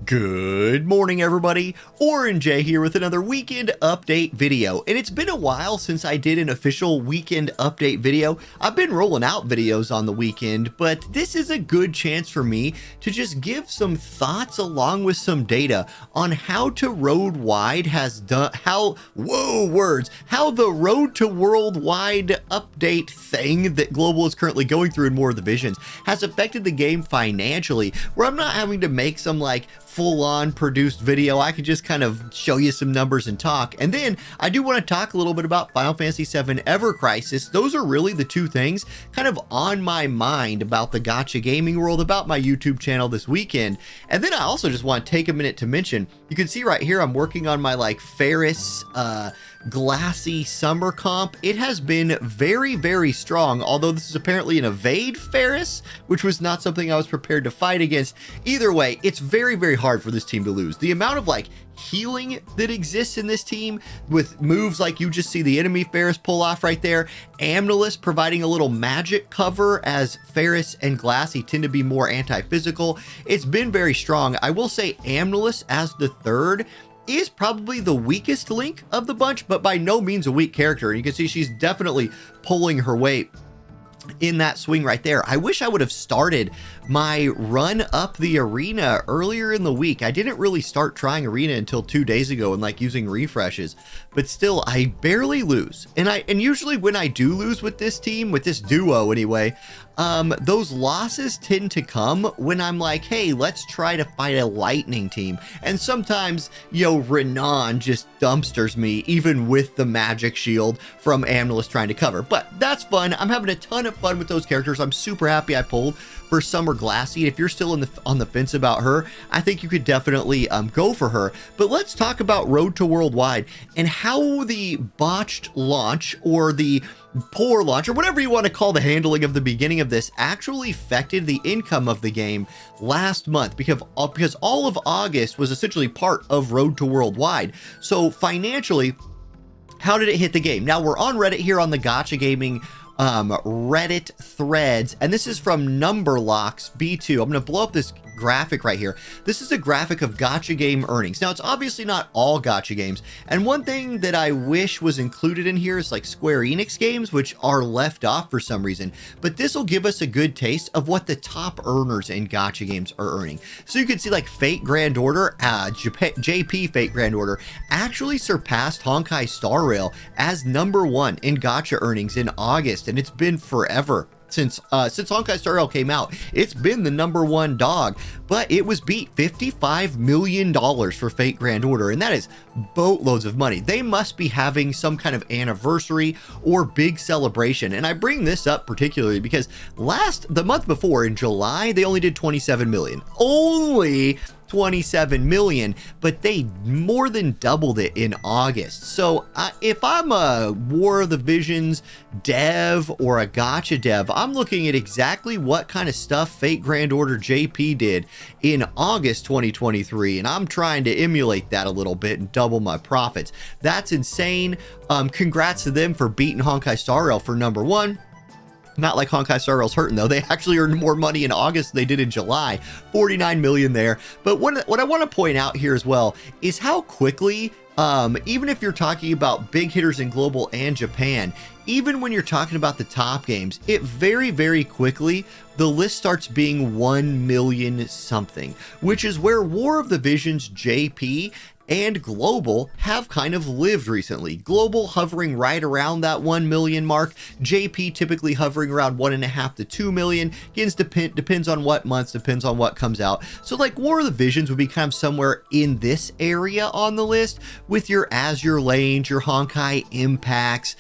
Good morning, everybody. Orange J here with another weekend update video. And it's been a while since I did an official weekend update video. I've been rolling out videos on the weekend, but this is a good chance for me to just give some thoughts along with some data on how to Road-Wide has done, how the Road to Worldwide update thing that Global is currently going through in more divisions has affected the game financially, where I'm not having to make some like full-on produced video. I could just kind of show you some numbers and talk. And then I do want to talk a little bit about Final Fantasy VII Ever Crisis. Those are really the two things kind of on my mind about the gacha gaming world, about my YouTube channel this weekend. And then I also just want to take a minute to mention, you can see right here I'm working on my like Ferris glassy summer comp. It has been very, very strong, although this is apparently an evade Ferris, which was not something I was prepared to fight against. Either way, it's very, very hard for this team to lose. The amount of like healing that exists in this team with moves like you just see the enemy Ferris pull off right there, Amnilus providing a little magic cover as Ferris and Glassy tend to be more anti-physical. It's been very strong. I will say Amnilus as the third is probably the weakest link of the bunch, but by no means a weak character. And you can see she's definitely pulling her weight in that swing right there. I wish I would have started my run up the arena earlier in the week. I didn't really start trying arena until 2 days ago and like using refreshes, but still I barely lose. And usually when I do lose with this team, with this duo anyway, those losses tend to come when I'm like, hey, let's try to fight a lightning team. And sometimes, Renan just dumpsters me, even with the magic shield from Amnilus trying to cover. But that's fun. I'm having a ton of fun with those characters. I'm super happy I pulled for Summer Glassy. If you're still on the fence about her, I think you could definitely go for her. But let's talk about Road to Worldwide and how the botched launch or the poor launch or whatever you want to call the handling of the beginning of this actually affected the income of the game last month, because all of August was essentially part of Road to Worldwide. So financially, how did it hit the game? Now we're on Reddit here on the Gacha Gaming Reddit threads, and this is from Numberlocks B2. I'm going to blow up this graphic right here. This is a graphic of gacha game earnings. Now it's obviously not all gacha games, and one thing that I wish was included in here is like Square Enix games, which are left off for some reason, but this will give us a good taste of what the top earners in gacha games are earning. So you can see like Fate Grand Order, JP Fate Grand Order actually surpassed Honkai Star Rail as #1 in gacha earnings in August, and it's been forever. Since Honkai Star Rail came out, it's been the #1 dog, but it was beat $55 million for Fate Grand Order, and that is boatloads of money. They must be having some kind of anniversary or big celebration. And I bring this up particularly because the month before in July, they only did 27 million. Only 27 million, but they more than doubled it in August. So if I'm a War of the Visions dev or a gacha dev, I'm looking at exactly what kind of stuff Fate Grand Order JP did in August 2023, and I'm trying to emulate that a little bit and double my profits. That's insane. Congrats to them for beating Honkai Star Rail for #1. Not like Honkai Star Rail's hurting though. They actually earned more money in August than they did in July, 49 million there. But what I want to point out here as well is how quickly, even if you're talking about big hitters in global and Japan, even when you're talking about the top games, it very, very quickly, the list starts being 1 million something, which is where War of the Visions JP and Global have kind of lived recently. Global hovering right around that 1 million mark. JP typically hovering around 1.5 to 2 million. Again, depends on what months, depends on what comes out. So like War of the Visions would be kind of somewhere in this area on the list with your Azure Lanes, your Honkai Impacts,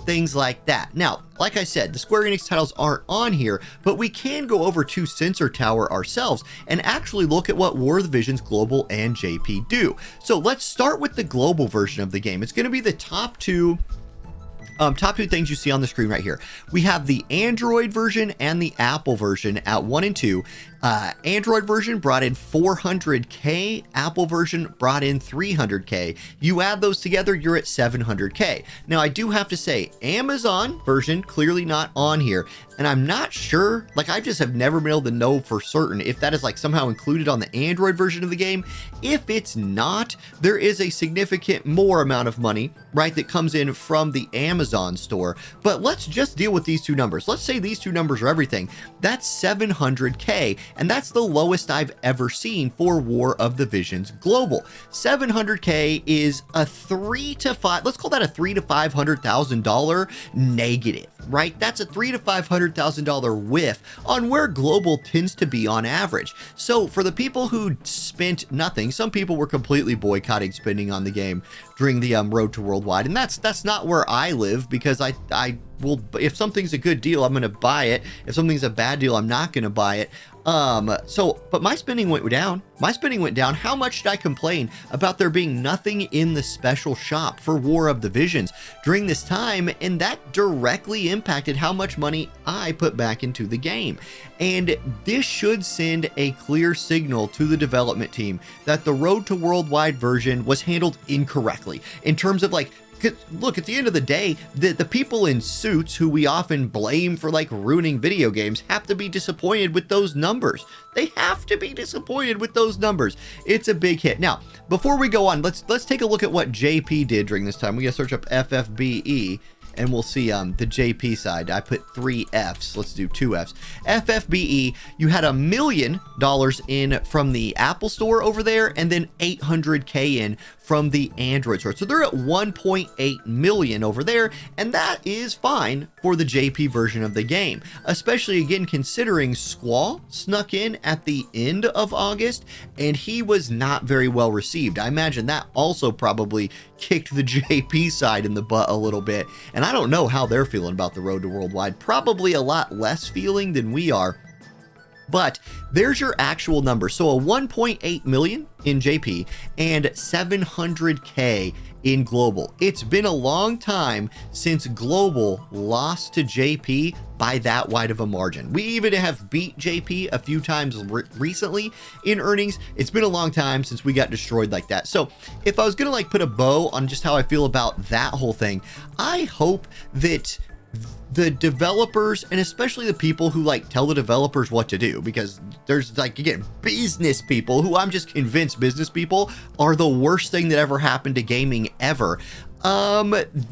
things like that. Now, like I said, the Square Enix titles aren't on here, but we can go over to Sensor Tower ourselves and actually look at what War of the Visions Global and JP do. So let's start with the global version of the game. It's going to be the top two things you see on the screen right here. We have the Android version and the Apple version at 1 and 2. Android version brought in 400K, Apple version brought in 300K. You add those together, you're at 700K. Now, I do have to say, Amazon version clearly not on here, and I'm not sure, like I just have never been able to know for certain if that is like somehow included on the Android version of the game. If it's not, there is a significant more amount of money, right, that comes in from the Amazon store. But let's just deal with these two numbers. Let's say these two numbers are everything. That's 700K, and that's the lowest I've ever seen for War of the Visions Global. 700K is a let's call that a $300,000 to $500,000 negative, right? That's a $300,000 to $500,000 whiff on where Global tends to be on average. So for the people who spent nothing, some people were completely boycotting spending on the game during the Road to Worldwide, and that's not where I live, because I will, if something's a good deal, I'm going to buy it. If something's a bad deal, I'm not going to buy it. But my spending went down. My spending went down. How much did I complain about there being nothing in the special shop for War of the Visions during this time? And that directly impacted how much money I put back into the game. And this should send a clear signal to the development team that the Road to Worldwide version was handled incorrectly in terms of like, look, at the end of the day, the people in suits who we often blame for like ruining video games have to be disappointed with those numbers. They have to be disappointed with those numbers. It's a big hit. Now, before we go on, let's take a look at what JP did during this time. We gotta search up FFBE, and we'll see the JP side. I put 3 Fs. Let's do 2 Fs. FFBE, you had $1 million in from the Apple store over there, and then 800K in from the Android store. So they're at 1.8 million over there, and that is fine for the JP version of the game, especially again considering Squall snuck in at the end of August, and he was not very well received. I imagine that also probably kicked the JP side in the butt a little bit, and I don't know how they're feeling about the Road to Worldwide. Probably a lot less feeling than we are. But there's your actual number. So a 1.8 million in JP and 700K in Global. It's been a long time since Global lost to JP by that wide of a margin. We even have beat JP a few times recently in earnings. It's been a long time since we got destroyed like that. So if I was gonna like put a bow on just how I feel about that whole thing, I hope that the developers, and especially the people who like tell the developers what to do, because there's like, again, business people who I'm just convinced business people are the worst thing that ever happened to gaming ever.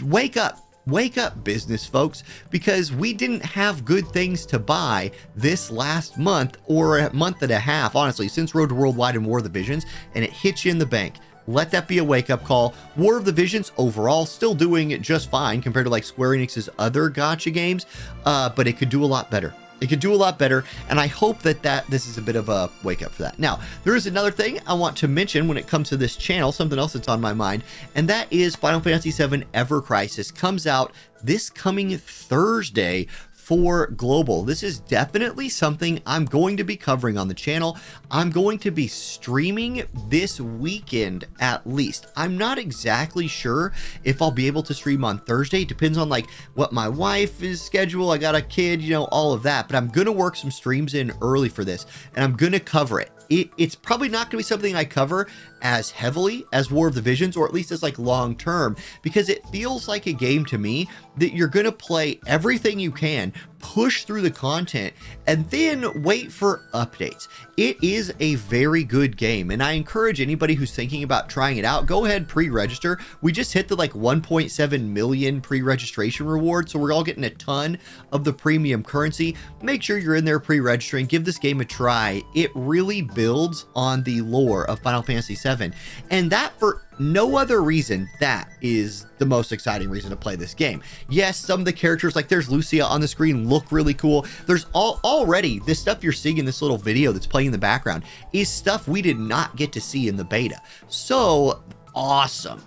Wake up, business folks, because we didn't have good things to buy this last month or a month and a half, honestly, since Road to Worldwide and War of the Visions, and it hits you in the bank. Let that be a wake-up call. War of the Visions overall still doing just fine compared to like Square Enix's other gacha games, but it could do a lot better. It could do a lot better, and I hope that this is a bit of a wake-up for that. Now, there is another thing I want to mention when it comes to this channel, something else that's on my mind, and that is Final Fantasy VII Ever Crisis comes out this coming Thursday for Global. This is definitely something I'm going to be covering on the channel. I'm going to be streaming this weekend at least. I'm not exactly sure if I'll be able to stream on Thursday. It depends on like what my wife is schedule. I got a kid, you know, all of that, but I'm going to work some streams in early for this, and I'm going to cover it. It's probably not going to be something I cover as heavily as War of the Visions, or at least as like long term, because it feels like a game to me that you're going to play everything you can, push through the content, and then wait for updates. It is a very good game, and I encourage anybody who's thinking about trying it out, go ahead, pre-register. We just hit the like 1.7 million pre-registration reward, so we're all getting a ton of the premium currency. Make sure you're in there pre-registering, give this game a try. It really builds on the lore of Final Fantasy VII, and that for no other reason, that is the most exciting reason to play this game. Yes, some of the characters, like there's Lucia on the screen, look really cool. There's already this stuff you're seeing in this little video that's playing in the background is stuff we did not get to see in the beta. So awesome,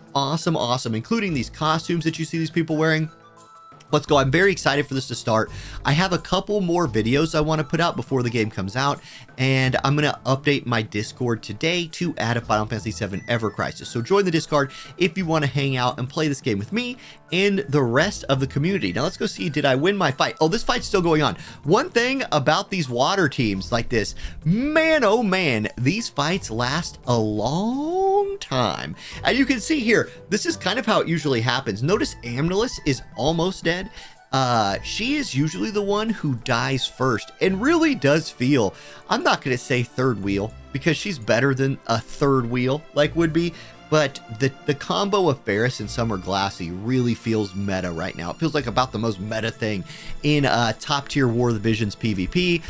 including these costumes that you see these people wearing. Let's go. I'm very excited for this to start. I have a couple more videos I want to put out before the game comes out, and I'm going to update my Discord today to add a Final Fantasy VII Ever Crisis. So join the Discord if you want to hang out and play this game with me and the rest of the community. Now let's go see, did I win my fight? Oh, this fight's still going on. One thing about these water teams like this, man, oh man, these fights last a long time. And you can see here, this is kind of how it usually happens. Notice Amnelis is almost dead. She is usually the one who dies first and really does feel, I'm not going to say third wheel because she's better than a third wheel like would be, but the combo of Ferris and Summer Glassy really feels meta right now. It feels like about the most meta thing in top tier War of the Visions PvP.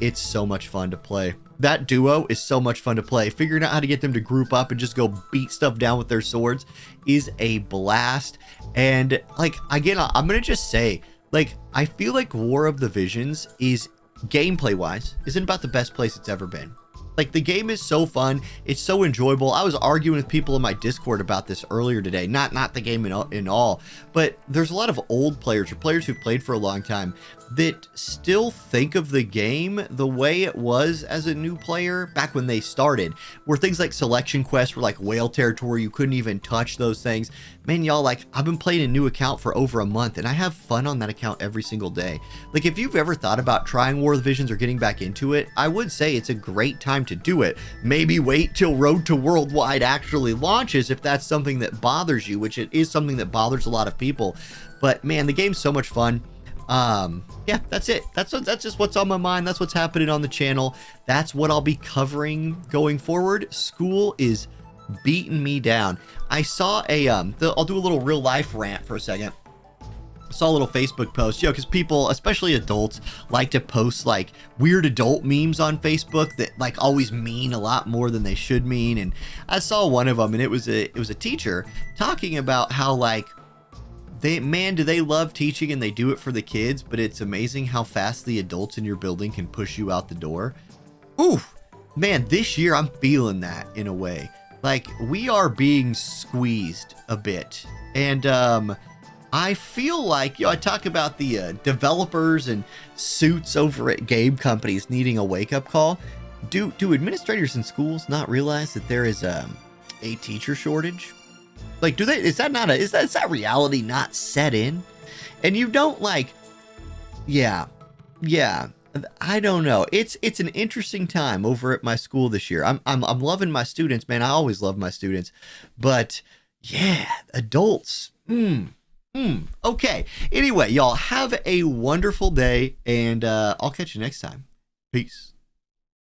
It's so much fun to play. That duo is so much fun to play. Figuring out how to get them to group up and just go beat stuff down with their swords is a blast. And like, again, I'm going to just say, like, I feel like War of the Visions is gameplay wise, isn't about the best place it's ever been. Like, the game is so fun. It's so enjoyable. I was arguing with people in my Discord about this earlier today. Not the game in all, but there's a lot of old players or players who've played for a long time that still think of the game the way it was as a new player back when they started, where things like selection quests were like whale territory. You couldn't even touch those things. Man, y'all, like, I've been playing a new account for over a month and I have fun on that account every single day. Like, if you've ever thought about trying War of the Visions or getting back into it, I would say it's a great time to do it. Maybe wait till Road to Worldwide actually launches if that's something that bothers you, which it is something that bothers a lot of people. But man, the game's so much fun. Yeah, that's it. That's just what's on my mind. That's what's happening on the channel. That's what I'll be covering going forward. School is beating me down. I saw a I'll do a little real life rant for a second. Saw a little Facebook post, because people, especially adults, like to post like weird adult memes on Facebook that like always mean a lot more than they should mean. And I saw one of them, and it was a teacher talking about how, like, do they love teaching and they do it for the kids, but it's amazing how fast the adults in your building can push you out the door. Oof, man, this year I'm feeling that in a way. Like, we are being squeezed a bit. And I feel like, I talk about the developers and suits over at game companies needing a wake-up call. Do administrators in schools not realize that there is a teacher shortage? Like, is that reality not set in? And you don't, like, yeah, I don't know. It's an interesting time over at my school this year. I'm loving my students, man. I always love my students, but yeah, adults. Okay. Anyway, y'all have a wonderful day, and I'll catch you next time. Peace.